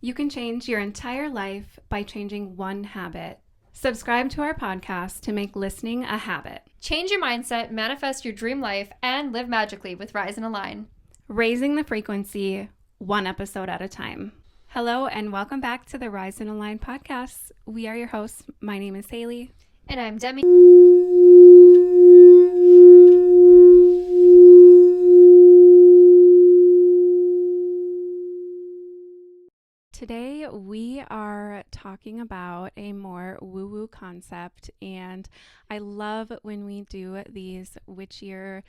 You can change your entire life by changing one habit. Subscribe to our podcast to make listening a habit. Change your mindset, manifest your dream life, and live magically with Rise and Align. Raising the frequency, one episode at a time. Hello, and welcome back to the Rise and Align podcast. We are your hosts. My name is Halie. And I'm Demi. Today, we are talking about a more woo-woo concept, and I love when we do these witchier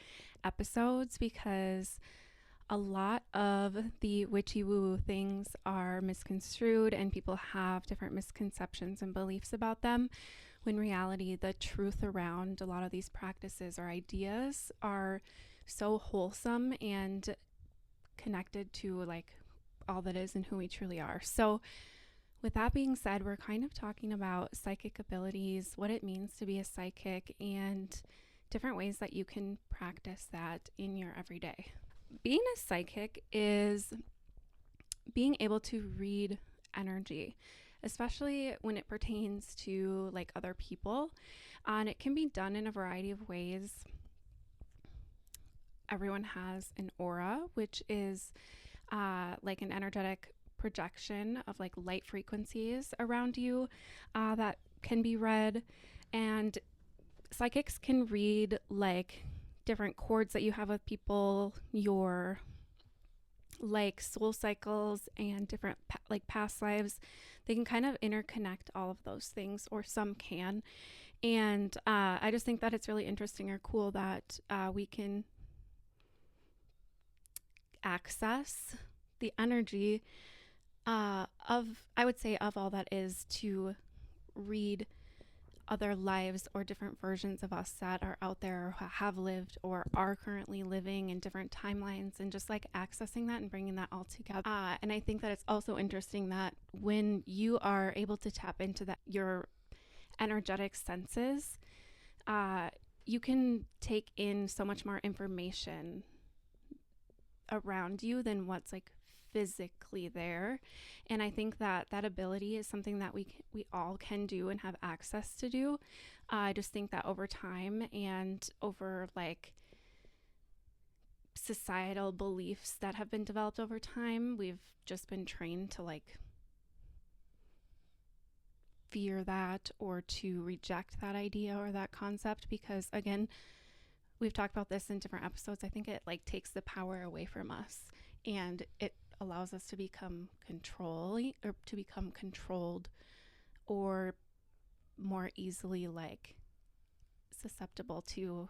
episodes because a lot of the witchy woo-woo things are misconstrued and people have different misconceptions and beliefs about them, when in reality, the truth around a lot of these practices or ideas are so wholesome and connected to all that is and who we truly are. So with that being said, we're kind of talking about psychic abilities, what it means to be a psychic, and different ways that you can practice that in your everyday. Being a psychic is being able to read energy, especially when it pertains to other people. And it can be done in a variety of ways. Everyone has an aura, which is an energetic projection of light frequencies around you that can be read. And psychics can read different chords that you have with people, your soul cycles and different past lives. They can kind of interconnect all of those things, or some can. And I just think that it's really interesting or cool that we can access the energy of all that is, to read other lives or different versions of us that are out there, or have lived or are currently living in different timelines, and just accessing that and bringing that all together. And I think that it's also interesting that when you are able to tap into that, your energetic senses, you can take in so much more information around you than what's physically there. And I think that that ability is something that we all can do and have access to do. I just think that over time and over societal beliefs that have been developed over time, we've just been trained to fear that, or to reject that idea or that concept, because again, we've talked about this in different episodes. I think it takes the power away from us, and it allows us to become controlled, or more easily susceptible to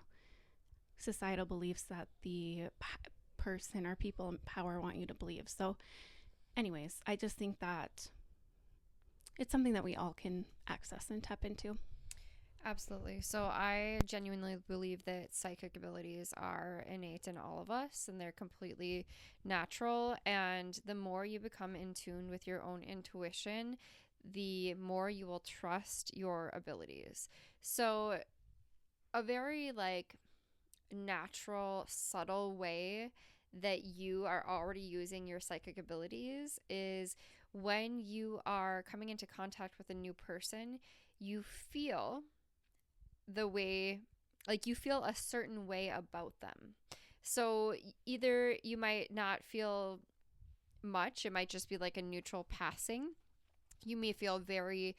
societal beliefs that the person or people in power want you to believe. So anyways, I just think that it's something that we all can access and tap into. Absolutely. So I genuinely believe that psychic abilities are innate in all of us, and they're completely natural. And the more you become in tune with your own intuition, the more you will trust your abilities. So a very natural, subtle way that you are already using your psychic abilities is when you are coming into contact with a new person, you feel the way, you feel a certain way about them. So either you might not feel much, it might just be a neutral passing. You may feel very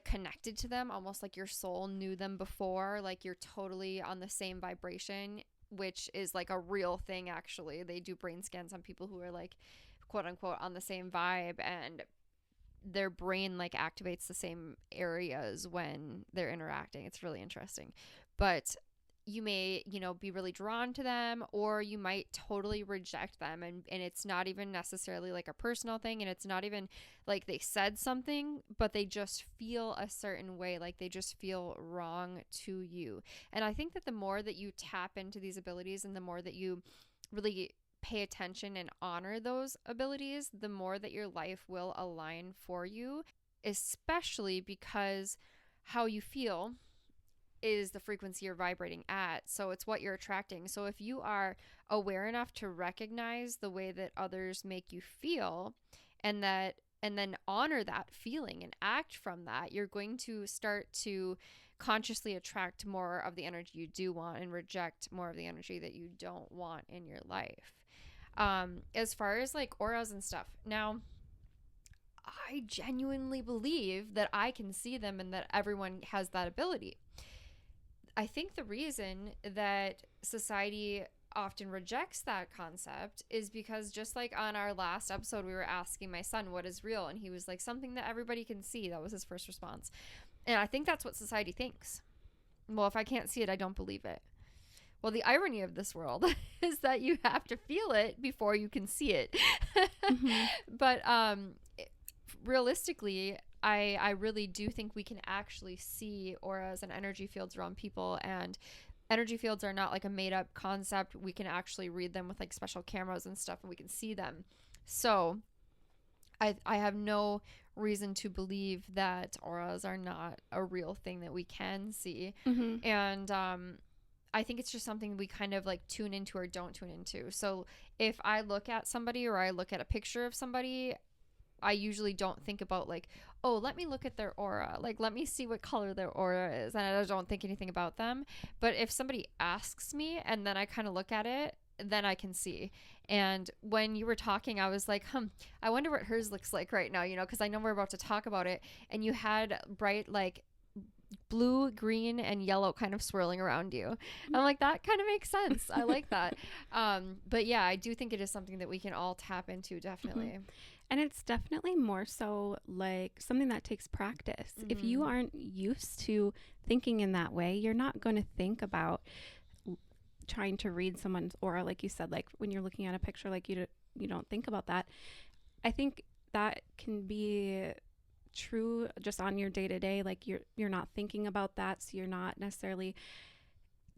connected to them, almost like your soul knew them before, you're totally on the same vibration, which is a real thing. Actually, they do brain scans on people who are quote unquote on the same vibe, and their brain activates the same areas when they're interacting. It's really interesting. But you may, be really drawn to them, or you might totally reject them. And it's not even necessarily a personal thing. And it's not even they said something, but they just feel a certain way. They just feel wrong to you. And I think that the more that you tap into these abilities, and the more that you really pay attention and honor those abilities, the more that your life will align for you, especially because how you feel is the frequency you're vibrating at. So it's what you're attracting. So if you are aware enough to recognize the way that others make you feel, and that and then honor that feeling and act from that, you're going to start to consciously attract more of the energy you do want and reject more of the energy that you don't want in your life. As far as like auras and stuff, now I genuinely believe that I can see them and that everyone has that ability. I think the reason that society often rejects that concept is because, just like on our last episode, we were asking my son what is real, and he was like, something that everybody can see. That was his first response. And I think that's what society thinks. Well, if I can't see it, I don't believe it. Well, the irony of this world is that you have to feel it before you can see it. Mm-hmm. But realistically, I really do think we can actually see auras and energy fields around people, and energy fields are not like a made up concept. We can actually read them with like special cameras and stuff, and we can see them. So I have no reason to believe that auras are not a real thing that we can see. Mm-hmm. And I think it's just something we kind of like tune into or don't tune into. So if I look at somebody or I look at a picture of somebody, I usually don't think about like, oh, let me look at their aura. Like, let me see what color their aura is. And I don't think anything about them. But if somebody asks me and then I kind of look at it, then I can see. And when you were talking, I was like, I wonder what hers looks like right now, because I know we're about to talk about it. And you had bright, like, blue, green, and yellow kind of swirling around you. I'm like, that kind of makes sense. I like that. But yeah, I do think it is something that we can all tap into, definitely. Mm-hmm. And it's definitely more so like something that takes practice. Mm-hmm. If you aren't used to thinking in that way, you're not going to think about trying to read someone's aura, like you said, like when you're looking at a picture, like you don't think about that. I think that can be true just on your day-to-day, like you're not thinking about that, so you're not necessarily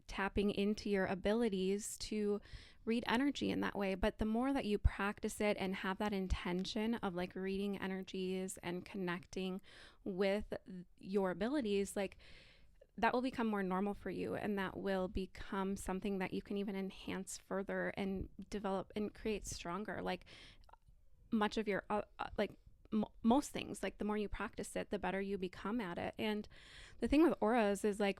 tapping into your abilities to read energy in that way. But the more that you practice it and have that intention of like reading energies and connecting with your abilities, like that will become more normal for you, and that will become something that you can even enhance further and develop and create stronger. Like much of your most things, like the more you practice it, the better you become at it. And the thing with auras is like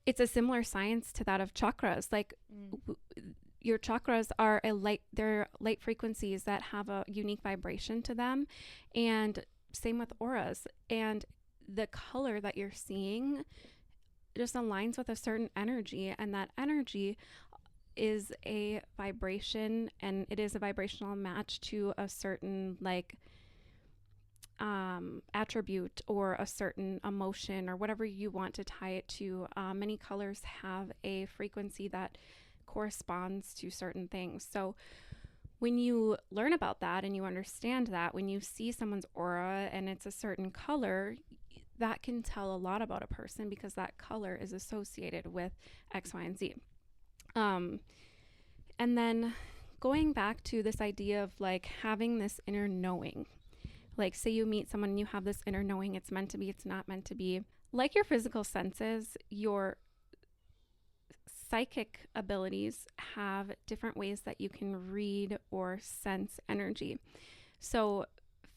it's a similar science to that of chakras. Like your chakras are they're light frequencies that have a unique vibration to them, and same with auras. And the color that you're seeing just aligns with a certain energy, and that energy is a vibration, and it is a vibrational match to a certain like attribute or a certain emotion or whatever you want to tie it to. Many colors have a frequency that corresponds to certain things. So when you learn about that and you understand that, when you see someone's aura and it's a certain color, that can tell a lot about a person because that color is associated with X, Y, and Z. And then going back to this idea of like having this inner knowing, like say you meet someone and you have this inner knowing, it's meant to be, it's not meant to be. Like your physical senses, your psychic abilities have different ways that you can read or sense energy. So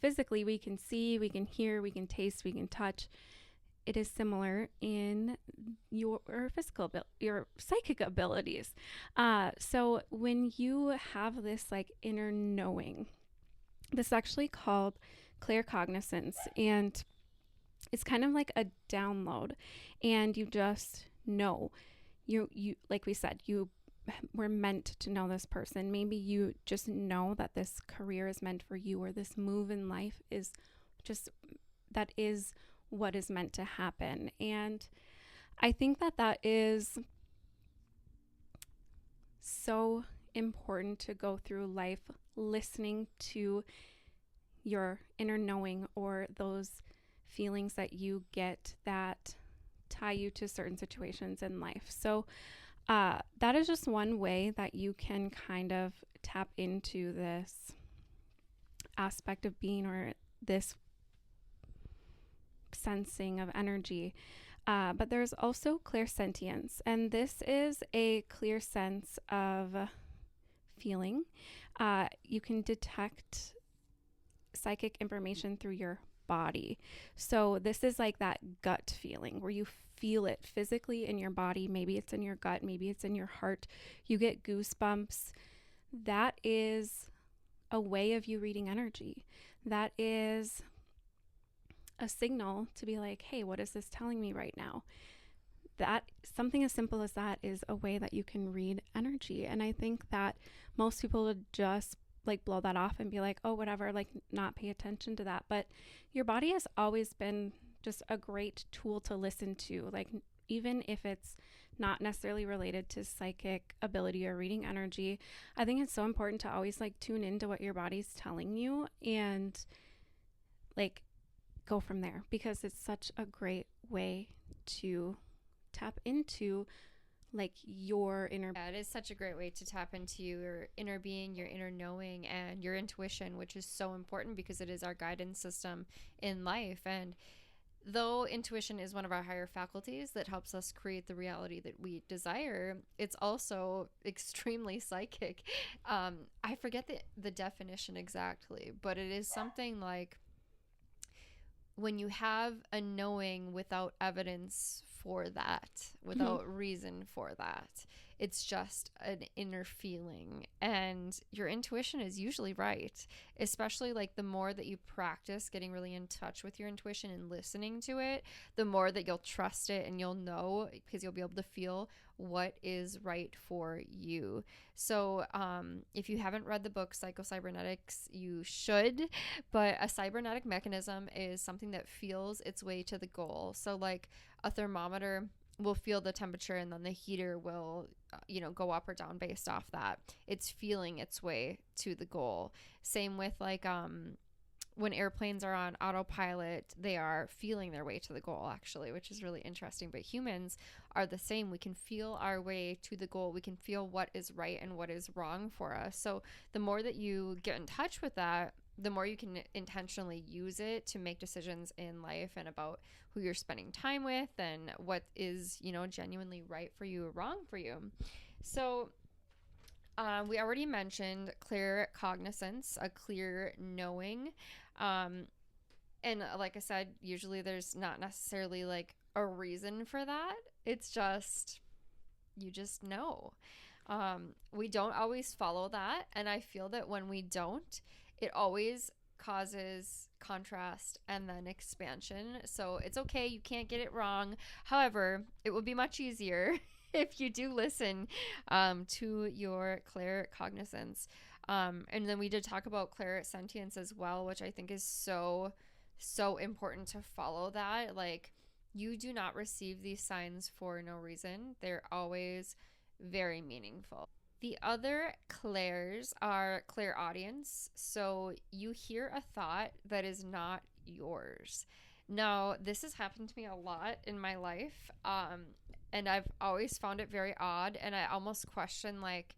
physically, we can see, we can hear, we can taste, we can touch. It is similar in your your psychic abilities. So when you have this like inner knowing, this is actually called claircognizance, and it's kind of like a download, and you just know. You like we said, you were meant to know this person. Maybe you just know that this career is meant for you, or this move in life is just, that is what is meant to happen. And I think that that is so important to go through life listening to your inner knowing, or those feelings that you get that tie you to certain situations in life. So that is just one way that you can kind of tap into this aspect of being, or this sensing of energy. But there's also clairsentience, and this is a clear sense of feeling. You can detect psychic information through your body. So this is like that gut feeling where you feel it physically in your body. Maybe it's in your gut, maybe it's in your heart. You get goosebumps. That is a way of you reading energy. That is a signal to be like, hey, what is this telling me right now? That something as simple as that is a way that you can read energy. And I think that most people would just like blow that off and be like, oh, whatever, like not pay attention to that. But your body has always been just a great tool to listen to. Like, even if it's not necessarily related to psychic ability or reading energy, I think it's so important to always like tune into what your body's telling you and like go from there, because it's such a great way to tap into like your inner. Yeah, it is such a great way to tap into your inner being, your inner knowing, and your intuition, which is so important because it is our guidance system in life. And though intuition is one of our higher faculties that helps us create the reality that we desire, it's also extremely psychic. I forget the definition exactly, but it is something like when you have a knowing without evidence for that, without reason for that, it's just an inner feeling. And your intuition is usually right, especially like the more that you practice getting really in touch with your intuition and listening to it, the more that you'll trust it and you'll know, because you'll be able to feel what is right for you. So if you haven't read the book Psycho-Cybernetics, you should. But a cybernetic mechanism is something that feels its way to the goal. So like a thermometer will feel the temperature, and then the heater will go up or down based off that. It's feeling its way to the goal. Same with like when airplanes are on autopilot, they are feeling their way to the goal, actually, which is really interesting. But humans are the same. We can feel our way to the goal. We can feel what is right and what is wrong for us. So the more that you get in touch with that, the more you can intentionally use it to make decisions in life and about who you're spending time with and what is, genuinely right for you or wrong for you. So we already mentioned clear cognizance, a clear knowing. And like I said, usually there's not necessarily like a reason for that. It's just, you just know. We don't always follow that. And I feel that when we don't, it always causes contrast and then expansion. So it's okay. You can't get it wrong. However, it would be much easier if you do listen to your claircognizance. And then we did talk about clairsentience as well, which I think is so important to follow that. Like, you do not receive these signs for no reason. They're always very meaningful. The other clairs are clairaudience. So you hear a thought that is not yours. Now, this has happened to me a lot in my life. And I've always found it very odd. And I almost question, like,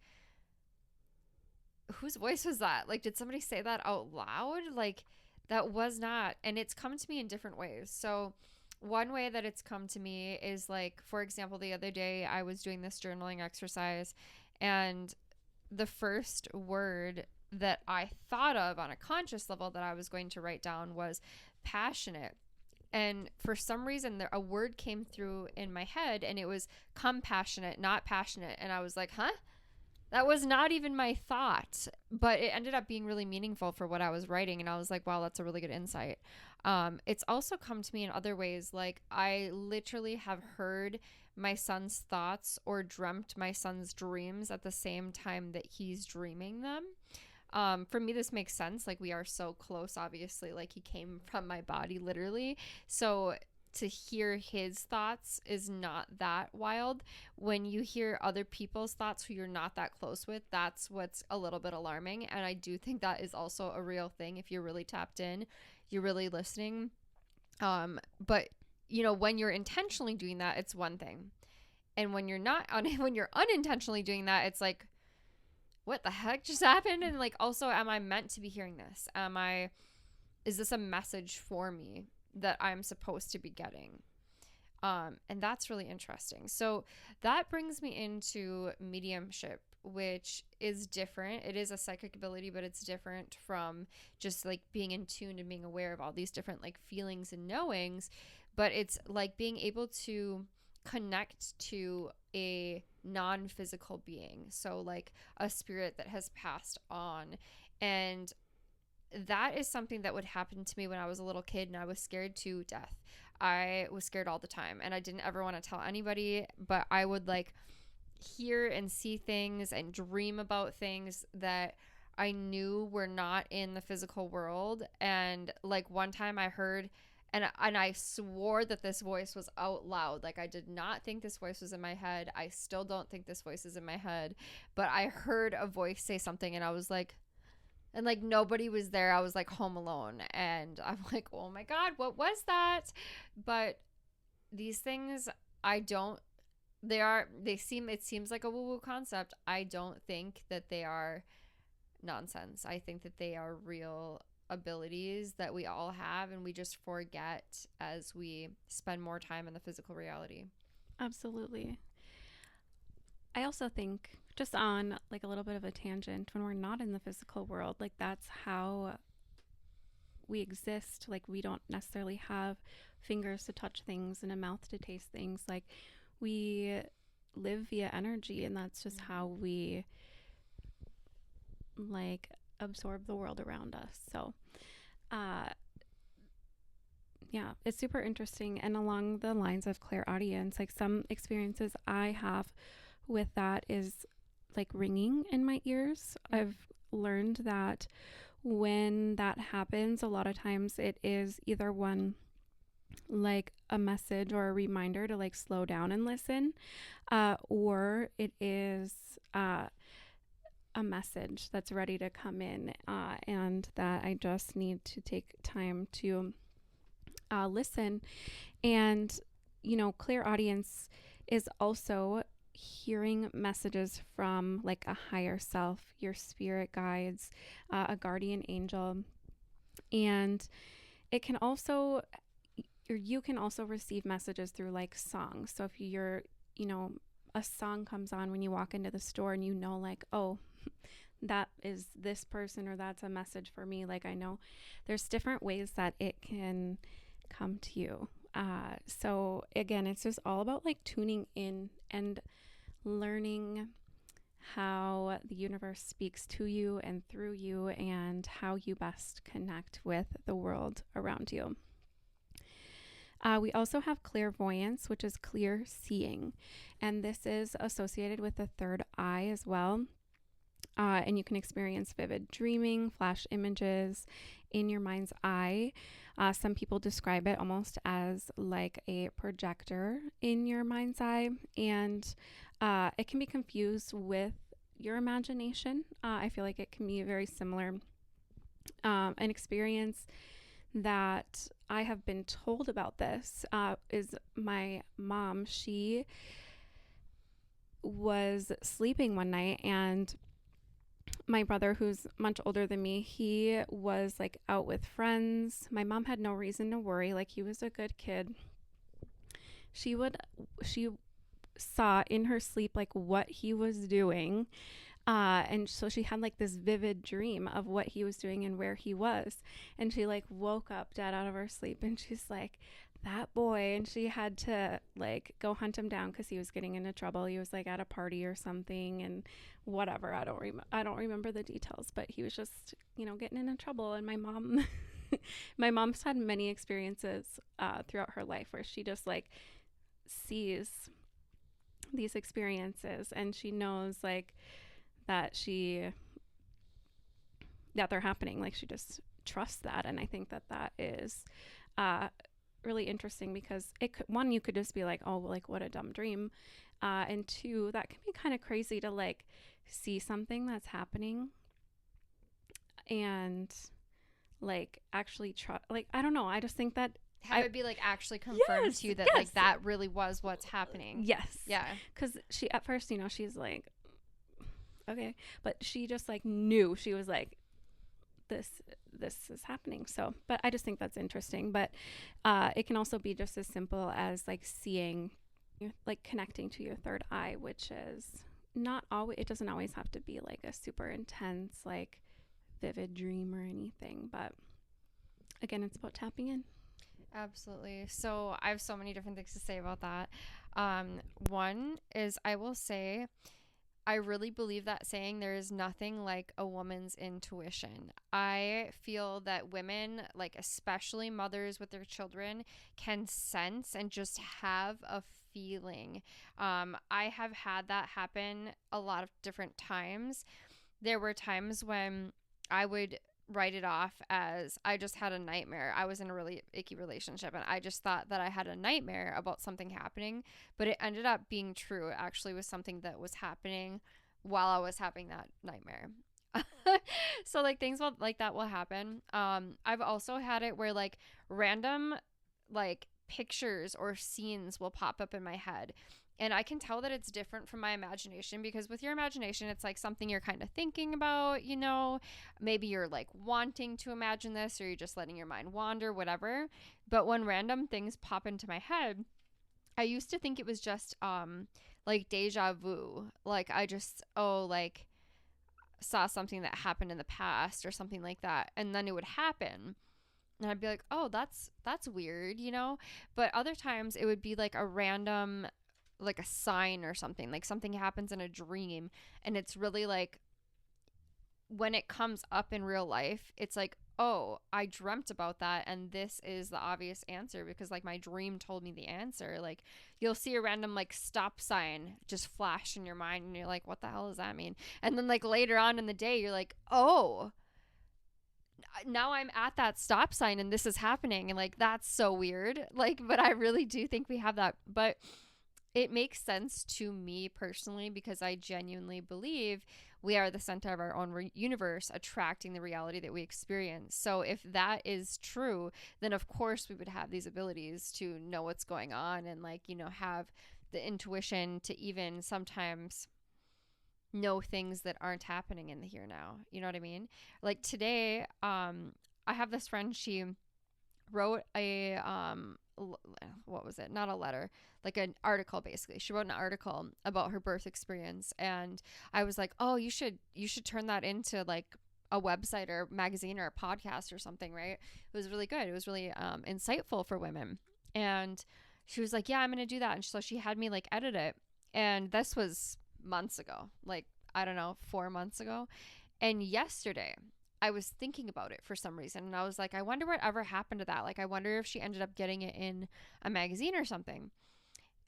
whose voice was that? Like, did somebody say that out loud? Like, that was not. And it's come to me in different ways. So one way that it's come to me is, like, for example, the other day I was doing this journaling exercise, and the first word that I thought of on a conscious level that I was going to write down was passionate. And for some reason, a word came through in my head, and it was compassionate, not passionate. And I was like, huh? That was not even my thought, but it ended up being really meaningful for what I was writing. And I was like, wow, that's a really good insight. It's also come to me in other ways. Like, I literally have heard my son's thoughts or dreamt my son's dreams at the same time that he's dreaming them. For me, this makes sense. Like, we are so close, obviously. Like, he came from my body, literally. So to hear his thoughts is not that wild. When you hear other people's thoughts who you're not that close with, that's what's a little bit alarming. And I do think that is also a real thing. If you're really tapped in, you're really listening. But when you're intentionally doing that, it's one thing. And when you're not, when you're unintentionally doing that, it's like, what the heck just happened? And like, also, am I meant to be hearing this? Is this a message for me that I'm supposed to be getting? And that's really interesting. So that brings me into mediumship, which is different. It is a psychic ability, but it's different from just like being in tune and being aware of all these different like feelings and knowings. But it's like being able to connect to a non-physical being. So like a spirit that has passed on. And that is something that would happen to me when I was a little kid and I was scared to death. I was scared all the time and I didn't ever want to tell anybody, but I would like hear and see things and dream about things that I knew were not in the physical world. And like one time I heard and I swore that this voice was out loud. Like I did not think this voice was in my head. I still don't think this voice is in my head, but I heard a voice say something and I was like, and like nobody was there. I was like home alone and I'm like, oh my God, what was that? But these things, I don't, it seems like a woo woo concept. I don't think that they are nonsense. I think that they are real abilities that we all have and we just forget as we spend more time in the physical reality. Absolutely. I also think, just on like a little bit of a tangent, when we're not in the physical world, like that's how we exist. Like we don't necessarily have fingers to touch things and a mouth to taste things. Like we live via energy, and that's just how we like absorb the world around us. So yeah, it's super interesting. And along the lines of clairaudience, like some experiences I have with that is like ringing in my ears. I've learned that when that happens, a lot of times it is either one, like a message or a reminder to like slow down and listen, or it is a message that's ready to come in, and that I just need to take time to listen. And, you know, clairaudience is also hearing messages from like a higher self, your spirit guides, a guardian angel. And it can also, or you can also receive messages through like songs. So if you're, you know, a song comes on when you walk into the store and you know, like, oh, that is this person, or that's a message for me. Like I know there's different ways that it can come to you. So again, it's just all about like tuning in and learning how the universe speaks to you and through you, and how you best connect with the world around you. We also have clairvoyance, which is clear seeing, and this is associated with the third eye as well. And you can experience vivid dreaming, flash images in your mind's eye. Some people describe it almost as like a projector in your mind's eye, and it can be confused with your imagination. I feel like it can be very similar. An experience that I have been told about this is my mom. She was sleeping one night, and my brother, who's much older than me, he was like out with friends. My mom had no reason to worry. Like he was a good kid. She saw in her sleep like what he was doing. And so she had like this vivid dream of what he was doing and where he was. And she like woke up dead out of her sleep, and she's like, that boy. And she had to like go hunt him down because he was getting into trouble. He was like at a party or something, and whatever. I don't remember the details, but he was just, you know, getting into trouble. And my mom, my mom's had many experiences throughout her life where she just like sees these experiences, and she knows like that they're happening. Like she just trusts that. And I think that is really interesting, because one, you could just be like, oh, like what a dumb dream, and two, that can be kind of crazy to like see something that's happening and like actually try, like I don't know, I just think that Have it be like actually confirmed to you that like that really was what's happening. Yes. Yeah. Because she at first, you know, she's like, okay, but she just like knew. She was like, this is happening. So, but I just think that's interesting. But it can also be just as simple as like seeing, like connecting to your third eye, which is not always, it doesn't always have to be like a super intense, like vivid dream or anything. But again, it's about tapping in. Absolutely. So I have so many different things to say about that. One is I will say I really believe that saying, there is nothing like a woman's intuition. I feel that women, like especially mothers with their children, can sense and just have a feeling. I have had that happen a lot of different times. There were times when I would write it off as I just had a nightmare. I was in a really icky relationship and I just thought that I had a nightmare about something happening, but it ended up being true. It actually was something that was happening while I was having that nightmare. So like things like that will happen. I've also had it where like random like pictures or scenes will pop up in my head. And I can tell that it's different from my imagination, because with your imagination, it's like something you're kind of thinking about, you know, maybe you're like wanting to imagine this, or you're just letting your mind wander, whatever. But when random things pop into my head, I used to think it was just like deja vu. Like I just, like saw something that happened in the past or something like that. And then it would happen. And I'd be like, oh, that's weird, you know? But other times it would be like a random, like a sign or something, like something happens in a dream, and it's really like when it comes up in real life, it's like, oh, I dreamt about that, and this is the obvious answer because like my dream told me the answer. Like you'll see a random like stop sign just flash in your mind, and you're like, what the hell does that mean? And then like later on in the day, you're like, oh, now I'm at that stop sign and this is happening, and like that's so weird. Like, but I really do think we have that. But it makes sense to me personally because I genuinely believe we are the center of our own universe, attracting the reality that we experience. So if that is true, then of course we would have these abilities to know what's going on, and like, you know, have the intuition to even sometimes know things that aren't happening in the here now. You know what I mean? Like today, I have this friend, she wrote a what was it, not a letter, like an article. Basically she wrote an article about her birth experience, and I was like, oh, you should turn that into like a website or magazine or a podcast or something, right? It was really good. It was really insightful for women. And she was like, yeah, I'm gonna do that. And so she had me like edit it, and this was months ago, like I don't know, 4 months ago. And yesterday I was thinking about it for some reason, and I was like, I wonder what ever happened to that. Like I wonder if she ended up getting it in a magazine or something.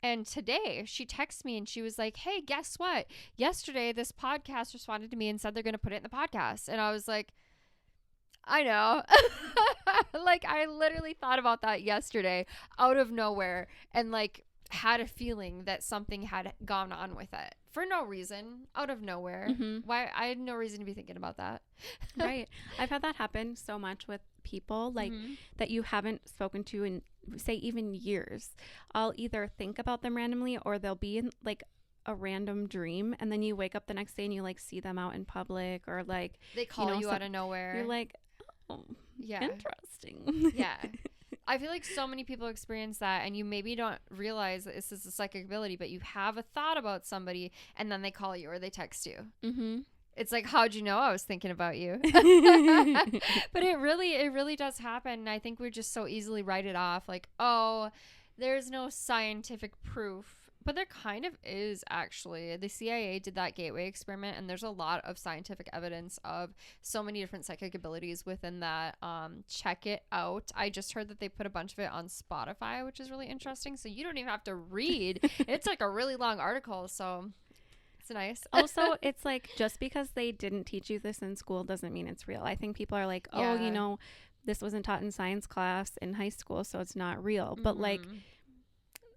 And today she texted me and she was like, hey, guess what? Yesterday this podcast responded to me and said they're going to put it in the podcast. And I was like, I know. Like I literally thought about that yesterday out of nowhere, and like had a feeling that something had gone on with it for no reason, out of nowhere. Mm-hmm. Why? I had no reason to be thinking about that. Right. I've had that happen so much with people like that you haven't spoken to in, say, even years. I'll either think about them randomly, or they'll be in like a random dream, and then you wake up the next day and you like see them out in public, or like They call you out of nowhere. You're like, oh, yeah, interesting. Yeah. I feel like so many people experience that, and you maybe don't realize that this is a psychic ability, but you have a thought about somebody and then they call you or they text you. Mm-hmm. It's like, how'd you know I was thinking about you? But it really does happen. And I think we just so easily write it off like, oh, there's no scientific proof. But there kind of is, actually. The CIA did that gateway experiment, and there's a lot of scientific evidence of so many different psychic abilities within that. Check it out. I just heard that they put a bunch of it on Spotify, which is really interesting. So you don't even have to read. It's like a really long article, so it's nice. Also, it's like, just because they didn't teach you this in school doesn't mean it's real. I think people are like, oh, you know, this wasn't taught in science class in high school, so it's not real. But like,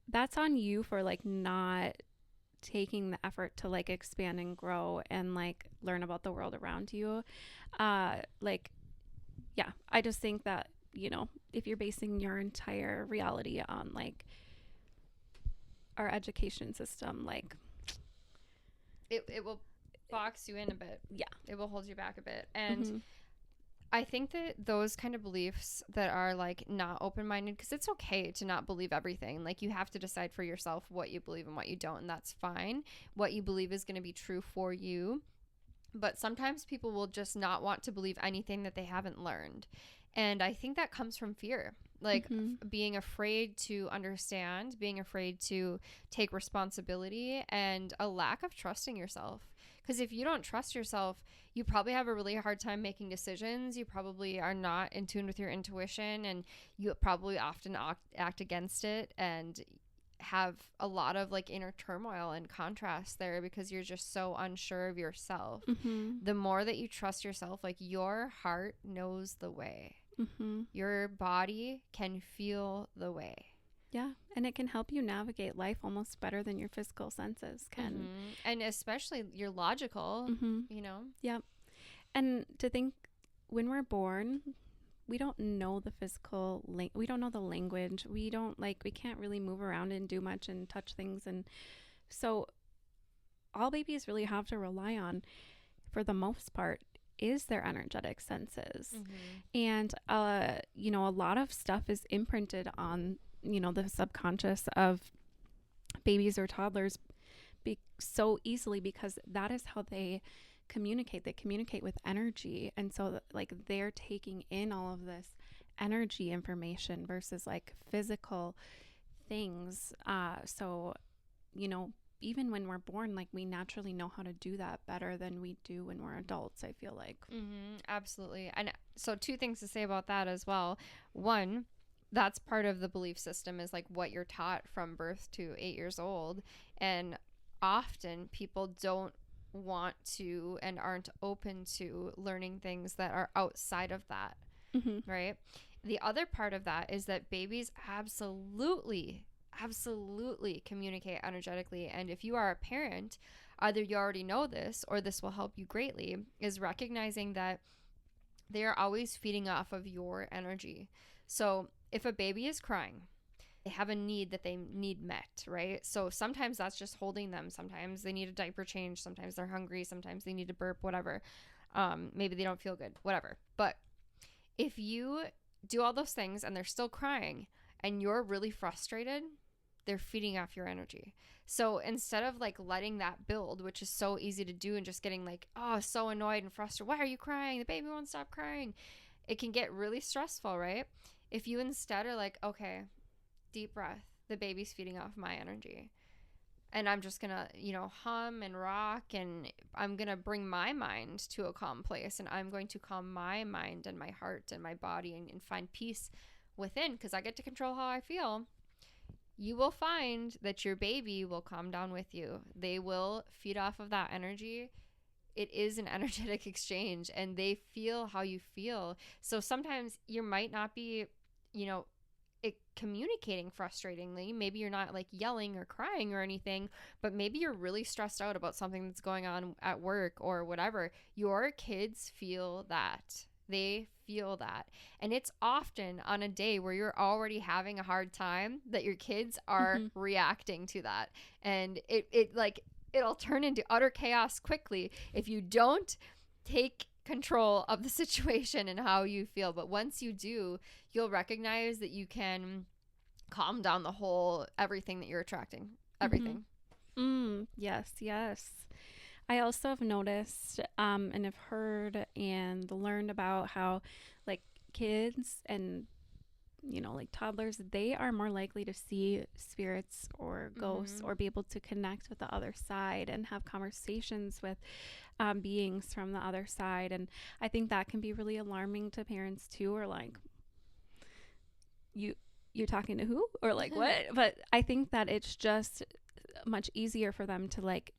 that's on you for like not taking the effort to like expand and grow and like learn about the world around you. Like, yeah, I just think that, you know, if you're basing your entire reality on like our education system, like it will box you in a bit. Yeah, it will hold you back a bit. And I think that those kind of beliefs that are like not open-minded, because it's okay to not believe everything. Like, you have to decide for yourself what you believe and what you don't, and that's fine. What you believe is going to be true for you. But sometimes people will just not want to believe anything that they haven't learned. And I think that comes from fear, like being afraid to understand, being afraid to take responsibility, and a lack of trusting yourself. Because if you don't trust yourself, you probably have a really hard time making decisions. You probably are not in tune with your intuition, and you probably often act against it and have a lot of like inner turmoil and contrast there because you're just so unsure of yourself. The more that you trust yourself, like, your heart knows the way. Your body can feel the way. Yeah, and it can help you navigate life almost better than your physical senses can. And especially your logical, you know? Yeah. And to think, when we're born, we don't know the physical, we don't know the language. We can't really move around and do much and touch things. And so all babies really have to rely on, for the most part, is their energetic senses. And, a lot of stuff is imprinted on, the subconscious of babies or toddlers so easily, because that is how they communicate. They communicate with energy. And so like, they're taking in all of this energy information versus like physical things. So, even when we're born, like, we naturally know how to do that better than we do when we're adults, I feel like. Absolutely. And so 2 things to say about that as well. One, that's part of the belief system, is like what you're taught from birth to 8 years old. And often people don't want to and aren't open to learning things that are outside of that. Right? The other part of that is that babies absolutely communicate energetically. And if you are a parent, either you already know this or this will help you greatly, is recognizing that they are always feeding off of your energy. So if a baby is crying, they have a need that they need met, right? So sometimes that's just holding them. Sometimes they need a diaper change. Sometimes they're hungry. Sometimes they need to burp, whatever. Maybe they don't feel good, whatever. But if you do all those things and they're still crying and you're really frustrated, they're feeding off your energy. So instead of like letting that build, which is so easy to do, and just getting like, oh, so annoyed and frustrated, why are you crying? The baby won't stop crying. It can get really stressful, right? If you instead are like, okay, deep breath, the baby's feeding off my energy, and I'm just gonna, hum and rock, and I'm gonna bring my mind to a calm place, and I'm going to calm my mind and my heart and my body, and find peace within, because I get to control how I feel. You will find that your baby will calm down with you. They will feed off of that energy. It is an energetic exchange, and they feel how you feel. So sometimes you might not be, communicating frustratingly. Maybe you're not like yelling or crying or anything, but maybe you're really stressed out about something that's going on at work or whatever. Your kids feel that. They feel that. And it's often on a day where you're already having a hard time that your kids are reacting to that. And it'll turn into utter chaos quickly if you don't take control of the situation and how you feel. But once you do, you'll recognize that you can calm down the whole everything that you're attracting. Everything. Yes. I also have noticed and have heard and learned about how, like, kids and, like toddlers, they are more likely to see spirits or ghosts or be able to connect with the other side and have conversations with beings from the other side. And I think that can be really alarming to parents too, or like, you're talking to who, or like what? But I think that it's just much easier for them to like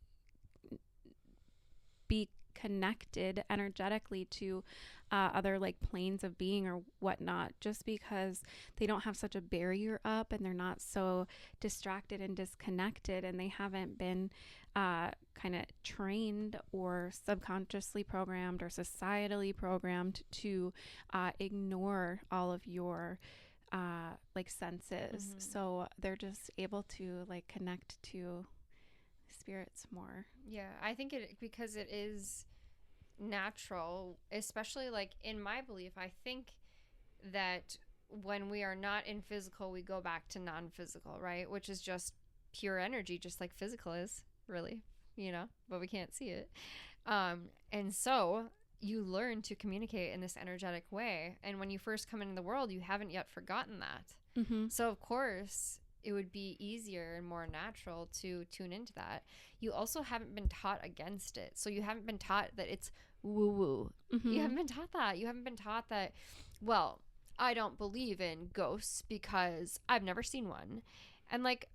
be connected energetically to other like planes of being or whatnot, just because they don't have such a barrier up, and they're not so distracted and disconnected, and they haven't been kind of trained or subconsciously programmed or societally programmed to ignore all of your like senses. So they're just able to like connect to spirits more. Yeah, I think because it is natural, especially like in my belief. I think that when we are not in physical, we go back to non-physical, right? Which is just pure energy, just like physical is, really, but we can't see it. And so you learn to communicate in this energetic way. And when you first come into the world, you haven't yet forgotten that. Mm-hmm. So, of course, it would be easier and more natural to tune into that. You also haven't been taught against it. So, you haven't been taught that it's woo woo. Mm-hmm. You haven't been taught that. You haven't been taught that, well, I don't believe in ghosts because I've never seen one. And like,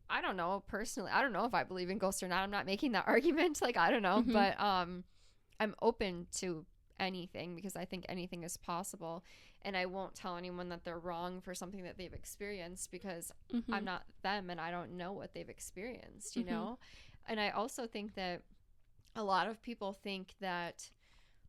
I don't know personally. I don't know if I believe in ghosts or not. I'm not making that argument. Like, I don't know. Mm-hmm. But I'm open to anything because I think anything is possible. And I won't tell anyone that they're wrong for something that they've experienced because Mm-hmm. I'm not them and I don't know what they've experienced, Mm-hmm. And I also think that a lot of people think that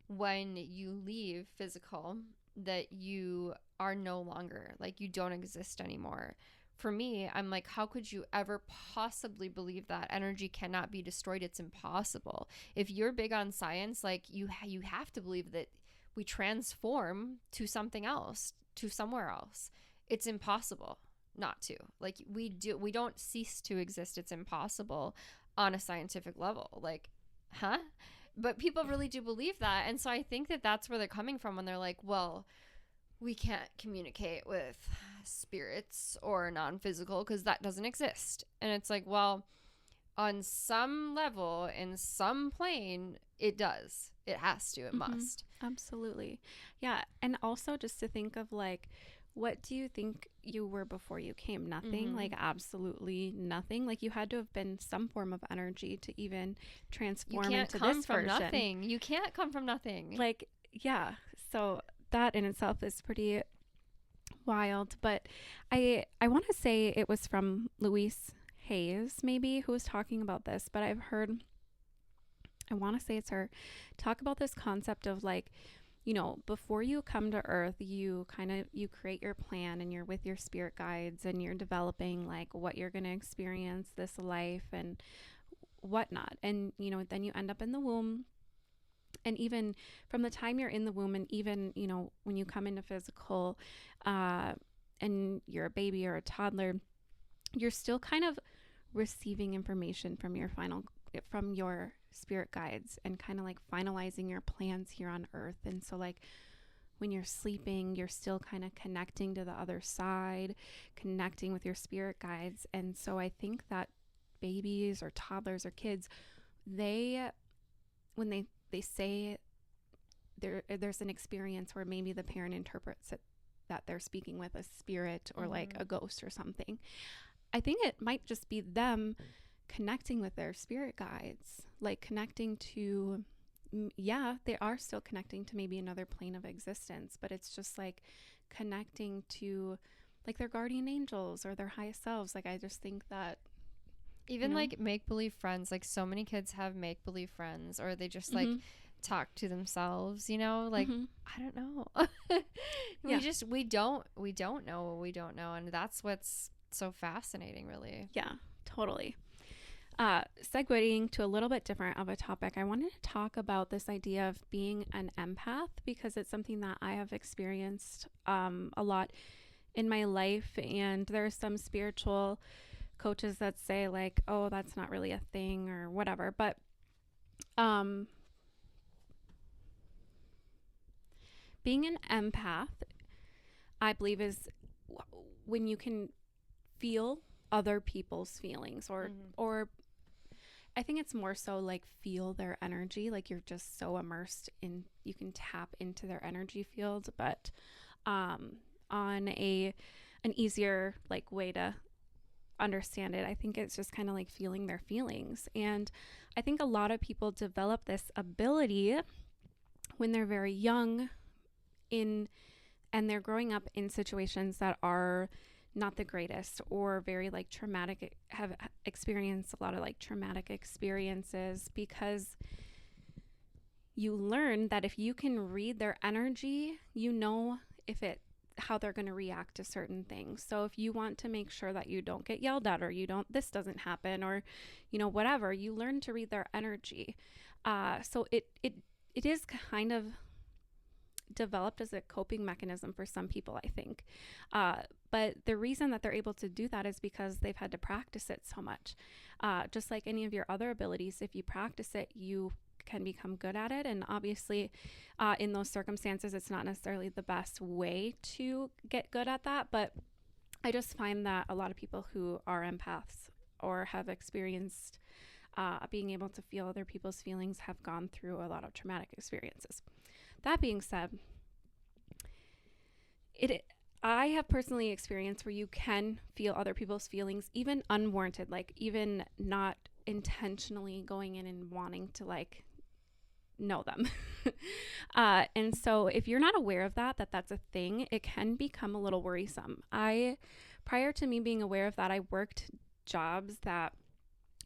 when you leave physical, that you are no longer, like, you don't exist anymore. For me, I'm like, how could you ever possibly believe that energy cannot be destroyed? It's impossible. If you're big on science, like, you have to believe that we transform to something else, to somewhere else. It's impossible not to. Like, we don't cease to exist. It's impossible on a scientific level. Like, huh? But people really do believe that. And so I think that that's where they're coming from when they're like, well, we can't communicate with spirits or non-physical because that doesn't exist. And it's like, well, on some level, in some plane, it does. It has to. It Mm-hmm. must. Absolutely. Yeah. And also just to think of like, what do you think you were before you came? Nothing. Mm-hmm. Like, absolutely nothing. Like, you had to have been some form of energy to even transform into this from version. nothing. You can't come from nothing. Like, yeah. So that in itself is pretty wild. But I want to say it was from Louise Hayes, maybe, who was talking about this. But I've heard, I want to say it's her, talk about this concept of like, before you come to earth, you create your plan and you're with your spirit guides and you're developing like what you're going to experience this life and whatnot. And, then you end up in the womb. And even from the time you're in the womb and even, when you come into physical and you're a baby or a toddler, you're still kind of receiving information from your spirit guides and kind of like finalizing your plans here on earth. And so like when you're sleeping, you're still kind of connecting to the other side, connecting with your spirit guides. And so I think that babies or toddlers or kids, when they say there's an experience where maybe the parent interprets it that they're speaking with a spirit or like a ghost or something, I think it might just be them connecting with their spirit guides, like connecting to, they are still connecting to maybe another plane of existence, but it's just like connecting to like their guardian angels or their highest selves. Like, I just think that even like make-believe friends, like so many kids have make-believe friends, or they just like talk to themselves, like I don't know. we don't know what we don't know, and that's what's so fascinating, really. Yeah, totally. Segueing to a little bit different of a topic, I wanted to talk about this idea of being an empath because it's something that I have experienced a lot in my life. And there are some spiritual coaches that say like, oh, that's not really a thing or whatever. But being an empath, I believe, is when you can feel other people's feelings or I think it's more so like feel their energy, like you're just so immersed in, you can tap into their energy field, but on an easier like way to understand it, I think it's just kind of like feeling their feelings. And I think a lot of people develop this ability when they're very young and they're growing up in situations that are not the greatest or very like traumatic, have experienced a lot of like traumatic experiences, because you learn that if you can read their energy, how they're going to react to certain things. So if you want to make sure that you don't get yelled at or this doesn't happen or, whatever, you learn to read their energy. So it it is kind of developed as a coping mechanism for some people, I think. But the reason that they're able to do that is because they've had to practice it so much. Just like any of your other abilities, if you practice it, you can become good at it. And obviously, in those circumstances, it's not necessarily the best way to get good at that. But I just find that a lot of people who are empaths or have experienced being able to feel other people's feelings have gone through a lot of traumatic experiences. That being said, it I have personally experienced where you can feel other people's feelings, even unwarranted, like even not intentionally going in and wanting to like know them. And so if you're not aware of that's a thing, it can become a little worrisome. Prior to me being aware of that, I worked jobs that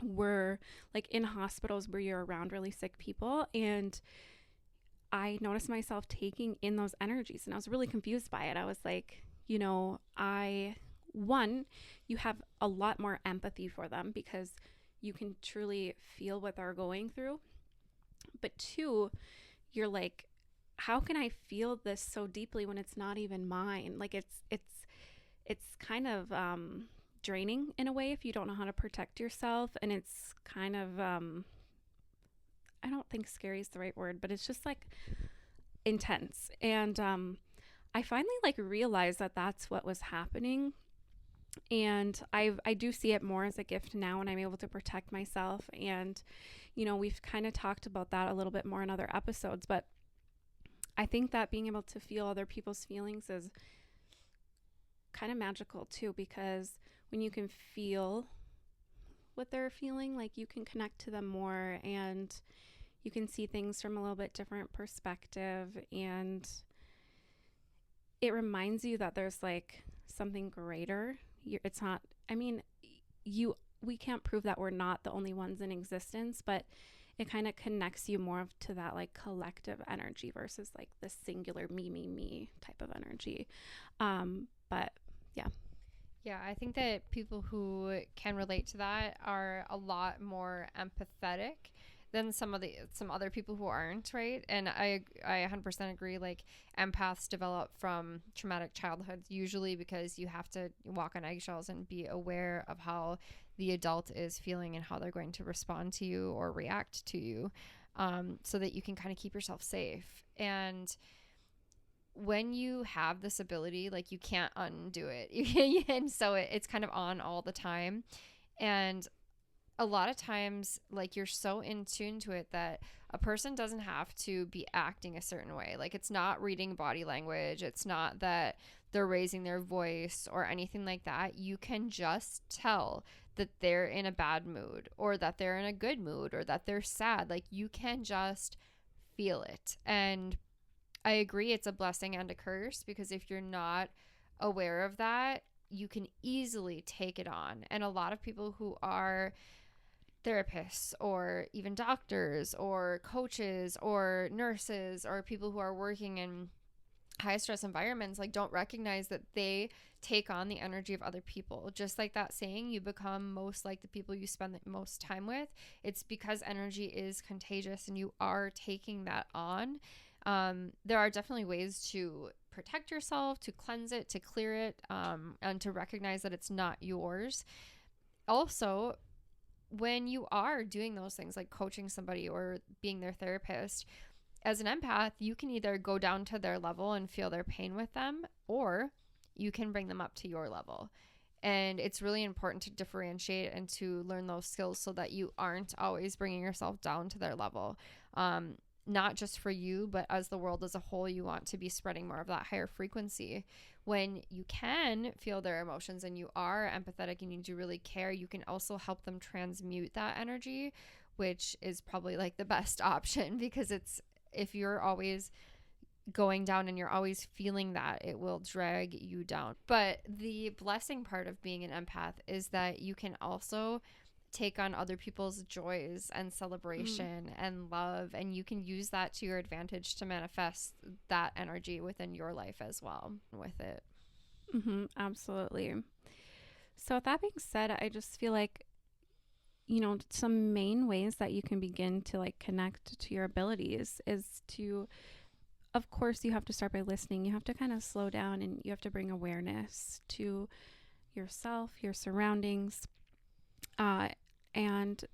were like in hospitals where you're around really sick people, and I noticed myself taking in those energies, and I was really confused by it. I was like, one, you have a lot more empathy for them because you can truly feel what they're going through. But two, you're like, how can I feel this so deeply when it's not even mine? Like it's kind of draining in a way if you don't know how to protect yourself, and it's kind of I don't think scary is the right word, but it's just like intense. And I finally like realized that that's what was happening. And I do see it more as a gift now when I'm able to protect myself. And, we've kind of talked about that a little bit more in other episodes, but I think that being able to feel other people's feelings is kind of magical too, because when you can feel what they're feeling, like you can connect to them more, and you can see things from a little bit different perspective, and it reminds you that there's like something greater. It's not, I mean, we can't prove that we're not the only ones in existence, but it kind of connects you more to that like collective energy versus like the singular me type of energy. But yeah. Yeah, I think that people who can relate to that are a lot more empathetic than some other people who aren't, right? And I 100% agree. Like, empaths develop from traumatic childhoods usually because you have to walk on eggshells and be aware of how the adult is feeling and how they're going to respond to you or react to you, so that you can kind of keep yourself safe. And when you have this ability, like, you can't undo it. And so it's kind of on all the time. And a lot of times, like, you're so in tune to it that a person doesn't have to be acting a certain way. Like, it's not reading body language. It's not that they're raising their voice or anything like that. You can just tell that they're in a bad mood or that they're in a good mood or that they're sad. Like, you can just feel it. And I agree, it's a blessing and a curse, because if you're not aware of that, you can easily take it on. And a lot of people who are therapists or even doctors or coaches or nurses or people who are working in high stress environments, like, don't recognize that they take on the energy of other people. Just like that saying, you become most like the people you spend the most time with. It's because energy is contagious and you are taking that on. There are definitely ways to protect yourself, to cleanse it, to clear it, and to recognize that it's not yours. Also, when you are doing those things like coaching somebody or being their therapist, as an empath, you can either go down to their level and feel their pain with them, or you can bring them up to your level. And it's really important to differentiate and to learn those skills so that you aren't always bringing yourself down to their level. Not just for you, but as the world as a whole, you want to be spreading more of that higher frequency. When you can feel their emotions and you are empathetic and you do really care, you can also help them transmute that energy, which is probably like the best option, because if you're always going down and you're always feeling that, it will drag you down. But the blessing part of being an empath is that you can also take on other people's joys and celebration and love, and you can use that to your advantage to manifest that energy within your life as well with it. Absolutely. So with that being said, I just feel like some main ways that you can begin to like connect to your abilities is to, of course, you have to start by listening. You have to kind of slow down and you have to bring awareness to yourself, your surroundings, and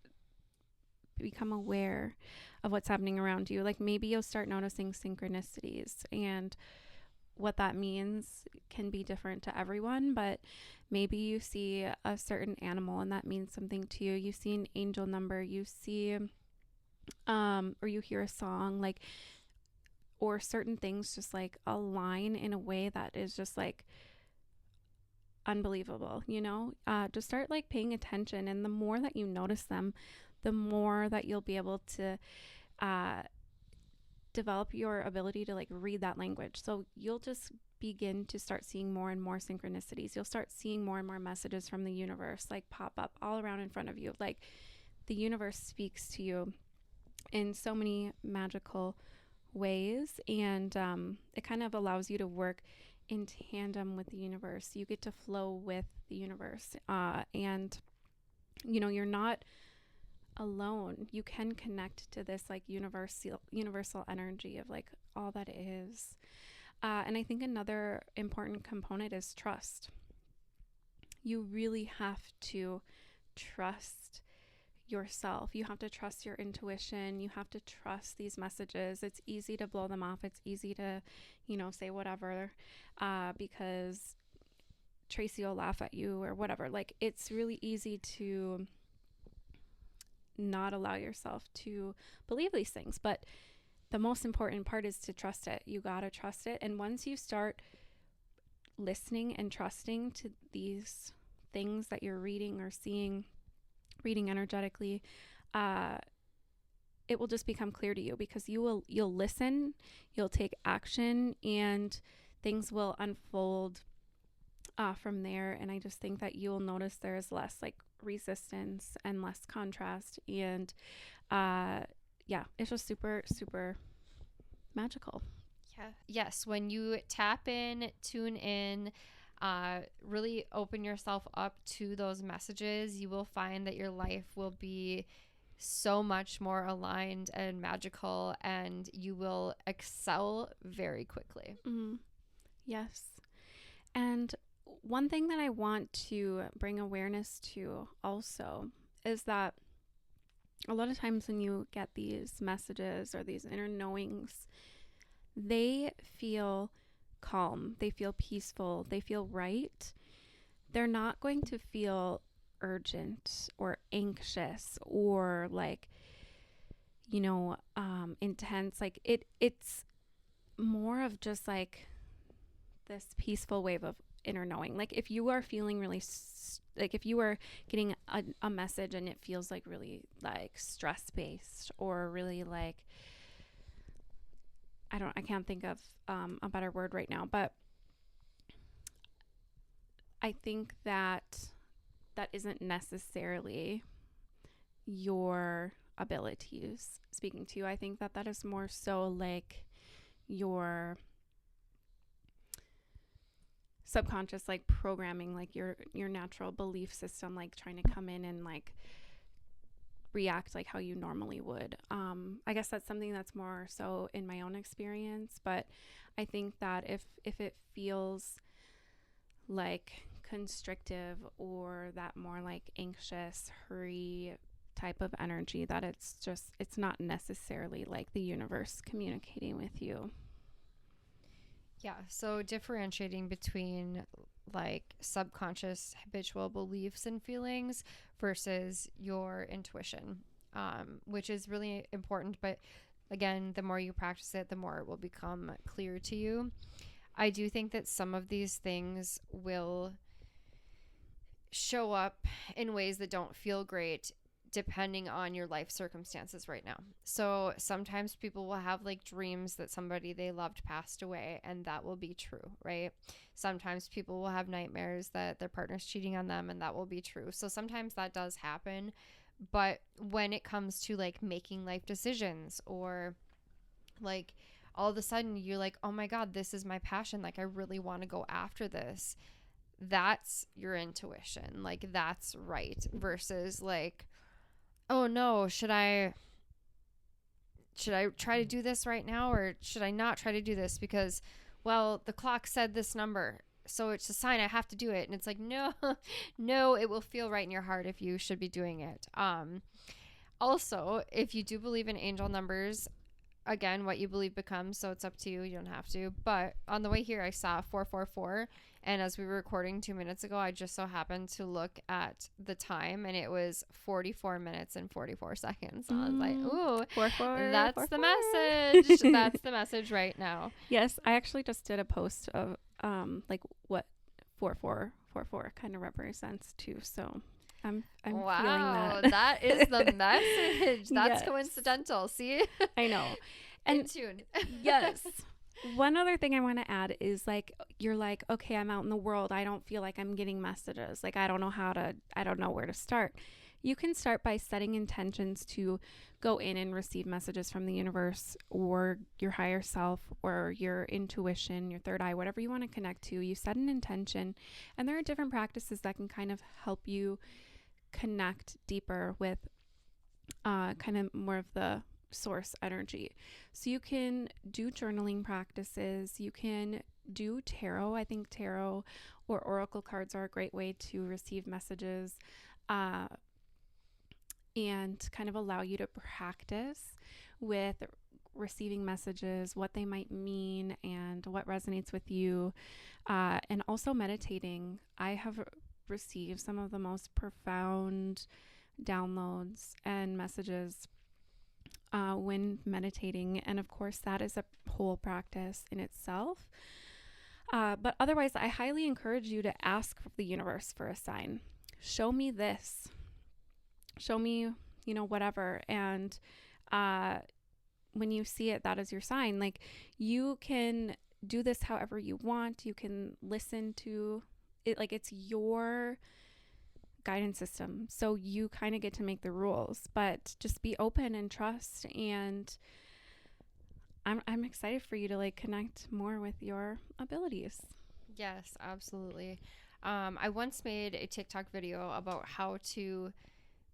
become aware of what's happening around you. Like maybe you'll start noticing synchronicities, and what that means can be different to everyone, but maybe you see a certain animal and that means something to you. You see an angel number, you see or you hear a song, like, or certain things just like align in a way that is just like unbelievable, just start like paying attention, and the more that you notice them, the more that you'll be able to uh develop your ability to like read that language. So you'll just begin to start seeing more and more synchronicities. You'll start seeing more and more messages from the universe like pop up all around in front of you. Like the universe speaks to you in so many magical ways, and it kind of allows you to work in tandem with the universe. You get to flow with the universe, and you're not alone. You can connect to this like universal energy of like all that is. And I think another important component is trust. You really have to trust yourself. You have to trust your intuition. You have to trust these messages. It's easy to blow them off. It's easy to, say whatever, because Tracy will laugh at you or whatever. Like it's really easy to not allow yourself to believe these things, but the most important part is to trust it. You gotta trust it. And once you start listening and trusting to these things that you're reading or seeing, reading energetically, it will just become clear to you, because you'll listen, you'll take action, and things will unfold from there. And I just think that you'll notice there's less like resistance and less contrast, and it's just super, super magical. Yeah. Yes, when you tap in, tune in, really open yourself up to those messages, you will find that your life will be so much more aligned and magical, and you will excel very quickly. Yes. And one thing that I want to bring awareness to also is that a lot of times when you get these messages or these inner knowings, they feel calm, they feel peaceful, they feel right. They're not going to feel urgent or anxious or like, intense. Like it's more of just like this peaceful wave of inner knowing. Like if you are feeling really like if you are getting a message and it feels like really like stress based or really like, I can't think of a better word right now, but I think that isn't necessarily your abilities speaking to you. I think that is more so like your subconscious like programming, like your natural belief system, like trying to come in and like react like how you normally would. I guess that's something that's more so in my own experience, but I think that if it feels like constrictive or that more like anxious, hurry type of energy, that it's not necessarily like the universe communicating with you. Yeah, so differentiating between like subconscious habitual beliefs and feelings versus your intuition, which is really important. But again, the more you practice it, the more it will become clear to you. I do think that some of these things will show up in ways that don't feel great depending on your life circumstances right now. So sometimes people will have like dreams that somebody they loved passed away, and that will be true, right? Sometimes people will have nightmares that their partner's cheating on them, and that will be true. So sometimes that does happen. But when it comes to like making life decisions, or like all of a sudden you're like, oh my God, this is my passion. Like I really want to go after this. That's your intuition. Like that's right. Versus like oh no, should I try to do this right now, or should I not try to do this because, well, the clock said this number, so it's a sign I have to do it. And it's like, no, no, it will feel right in your heart if you should be doing it. Also, if you do believe in angel numbers, again, what you believe becomes, so it's up to you. You don't have to. But on the way here, I saw 444. And as we were recording 2 minutes ago, I just so happened to look at the time, and it was 44 minutes and 44 seconds. So I was like, ooh, that's four, the four. message. That's the message right now. Yes, I actually just did a post of like what 4444 kind of represents too. So I'm feeling Wow, that. that is the message. That's Yes. coincidental. See? I know. In And tune. yes. One other thing I want to add is like you're like, okay, I'm out in the world. I don't feel like I'm getting messages. Like I don't know where to start. You can start by setting intentions to go in and receive messages from the universe or your higher self or your intuition, your third eye, whatever you want to connect to. You set an intention, and there are different practices that can kind of help you connect deeper with kind of more of the source energy. So you can do journaling practices. You can do tarot. I think tarot or oracle cards are a great way to receive messages and kind of allow you to practice with receiving messages, what they might mean, and what resonates with you. And also meditating. I have received some of the most profound downloads and messages when meditating. And of course, that is a whole practice in itself. But otherwise, I highly encourage you to ask the universe for a sign. Show me this. Show me, whatever. And when you see it, that is your sign. Like, you can do this however you want. You can listen to it like it's your guidance system. So you kind of get to make the rules, but just be open and trust. And I'm excited for you to like connect more with your abilities. Yes, absolutely. I once made a TikTok video about how to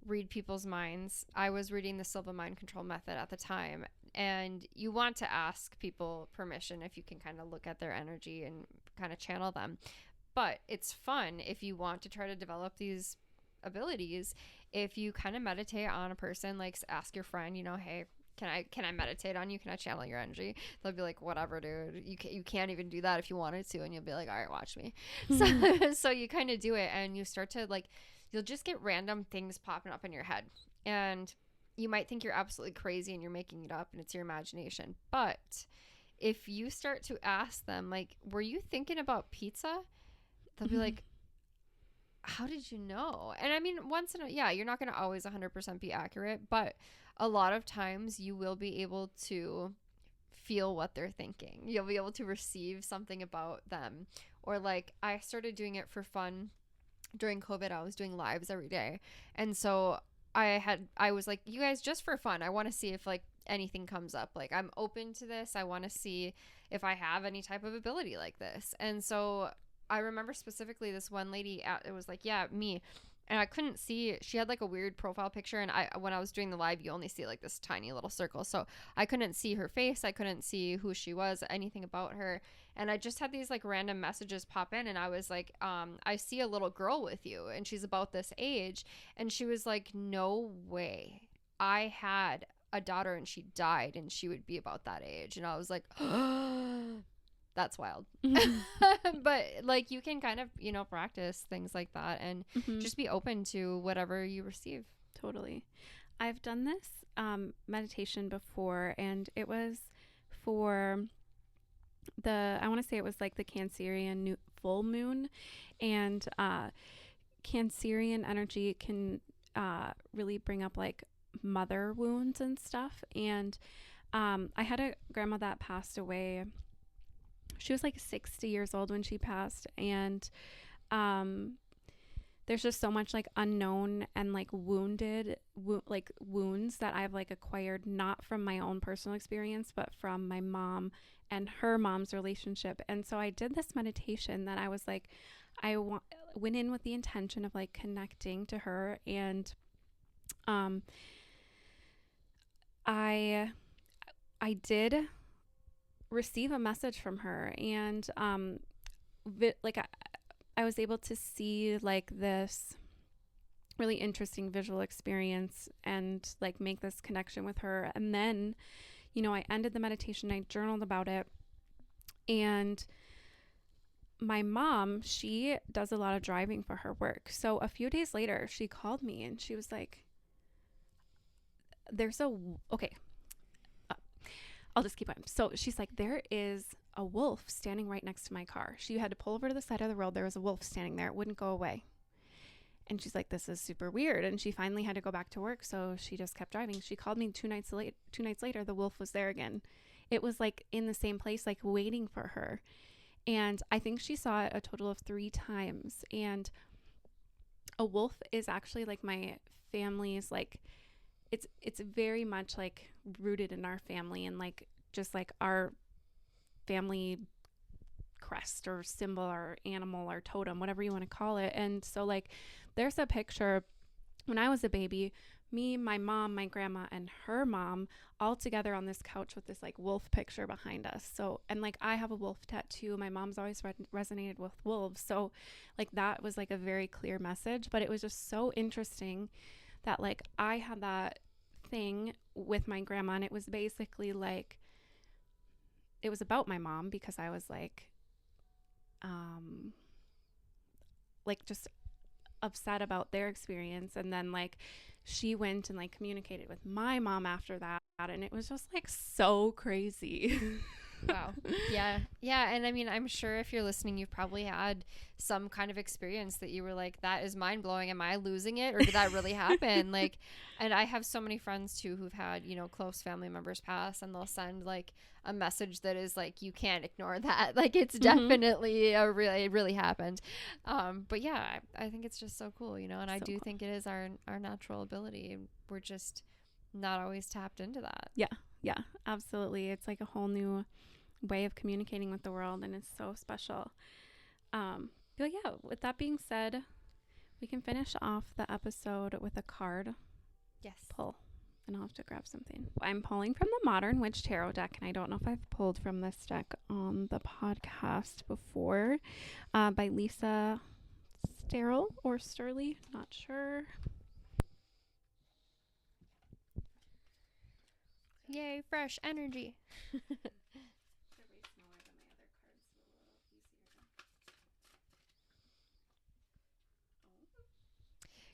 read people's minds. I was reading the Silva Mind Control Method at the time, and you want to ask people permission if you can kind of look at their energy and kind of channel them. But it's fun if you want to try to develop these abilities. If you kind of meditate on a person, like ask your friend, hey, can I meditate on you? Can I channel your energy? They'll be like, whatever, dude. You can't even do that if you wanted to. And you'll be like, all right, watch me. So you kind of do it, and you start to like, you'll just get random things popping up in your head. And you might think you're absolutely crazy and you're making it up and it's your imagination. But if you start to ask them, like, were you thinking about pizza? They'll be like, how did you know? And I mean, you're not going to always 100% be accurate, but a lot of times you will be able to feel what they're thinking. You'll be able to receive something about them. Or like, I started doing it for fun during COVID. I was doing lives every day. And so I was like, you guys, just for fun, I want to see if like anything comes up. Like, I'm open to this. I want to see if I have any type of ability like this. And so I remember specifically this one lady, it was like, yeah, me. And I couldn't see, she had like a weird profile picture. And when I was doing the live, you only see like this tiny little circle. So I couldn't see her face. I couldn't see who she was, anything about her. And I just had these like random messages pop in. And I was like, I see a little girl with you and she's about this age. And she was like, no way. I had a daughter and she died and she would be about that age. And I was like, that's wild. But like, you can kind of, practice things like that and just be open to whatever you receive. Totally. I've done this meditation before, and it was for I want to say it was like the Cancerian full moon, and Cancerian energy can really bring up like mother wounds and stuff. And I had a grandma that passed away. She was like 60 years old when she passed, and there's just so much like unknown and like wounds that I've like acquired, not from my own personal experience, but from my mom and her mom's relationship. And so I did this meditation that I was like, went in with the intention of like connecting to her and Um, I I did receive a message from her, and like I was able to see like this really interesting visual experience and like make this connection with her. And then, you know, I ended the meditation, I journaled about it, and my mom, she does a lot of driving for her work. So a few days later, she called me and she was like, there's a, okay, uh, I'll just keep on. So she's like, there is a wolf standing right next to my car. She had to pull over to the side of the road. There was a wolf standing there. It wouldn't go away. And she's like, this is super weird. And she finally had to go back to work. So she just kept driving. She called me 2 nights later. The wolf was there again. It was like in the same place, like waiting for her. And I think she saw it a total of 3 times. And a wolf is actually like my family's, like, it's very much like rooted in our family, and like just like our family crest or symbol or animal or totem, whatever you want to call it. And so like there's a picture when I was a baby, me, my mom, my grandma, and her mom all together on this couch with this like wolf picture behind us. So, and like I have a wolf tattoo. My mom's always resonated with wolves. So like that was like a very clear message, but it was just so interesting that like I had that thing with my grandma, and it was basically like, it was about my mom because I was like just upset about their experience, and then like she went and like communicated with my mom after that, and it was just like so crazy. Wow. Yeah. Yeah. And I mean, I'm sure if you're listening, you've probably had some kind of experience that you were like, that is mind blowing. Am I losing it? Or did that really happen? Like, and I have so many friends too who've had, you know, close family members pass, and they'll send like a message that is like, you can't ignore that. Like, it's definitely it really happened. But yeah, I think it's just so cool, you know, and I do think it is our natural ability. We're just not always tapped into that. Yeah, absolutely. It's like a whole new way of communicating with the world, and it's so special. But yeah, with that being said, we can finish off the episode with a card Yes. pull, and I'll have to grab something. I'm pulling from the Modern Witch Tarot deck, and I don't know if I've pulled from this deck on the podcast before, by Lisa Sterle or Sterly, not sure. Yay, fresh energy.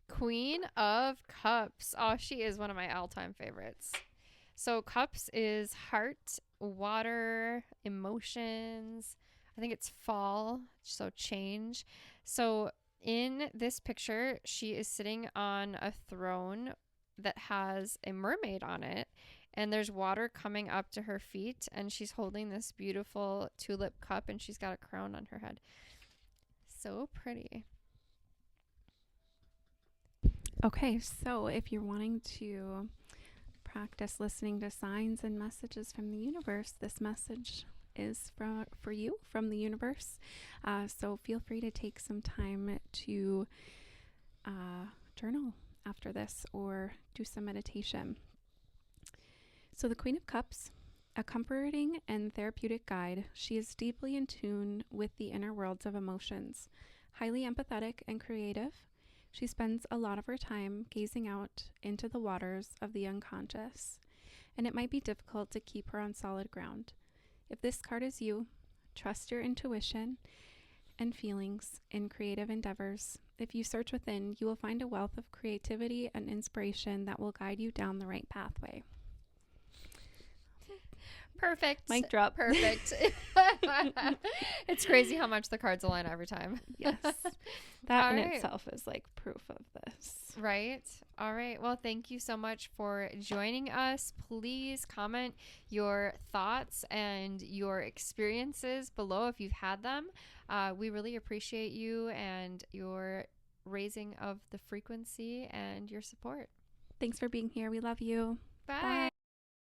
Queen of Cups. Oh, she is one of my all-time favorites. So Cups is heart, water, emotions. I think it's fall, so change. So in this picture, she is sitting on a throne that has a mermaid on it, and there's water coming up to her feet, and she's holding this beautiful tulip cup, and she's got a crown on her head. So pretty. Okay, so if you're wanting to practice listening to signs and messages from the universe, this message is for you from the universe. So feel free to take some time to journal after this or do some meditation. So the Queen of Cups, a comforting and therapeutic guide, she is deeply in tune with the inner worlds of emotions, highly empathetic and creative. She spends a lot of her time gazing out into the waters of the unconscious, and it might be difficult to keep her on solid ground. If this card is you, trust your intuition and feelings in creative endeavors. If you search within, you will find a wealth of creativity and inspiration that will guide you down the right pathway. Perfect. Mic drop. Perfect. It's crazy how much the cards align every time. Yes. That All in right. itself is like proof of this. Right. All right. Well, thank you so much for joining us. Please comment your thoughts and your experiences below if you've had them. We really appreciate you and your raising of the frequency and your support. Thanks for being here. We love you. Bye. Bye.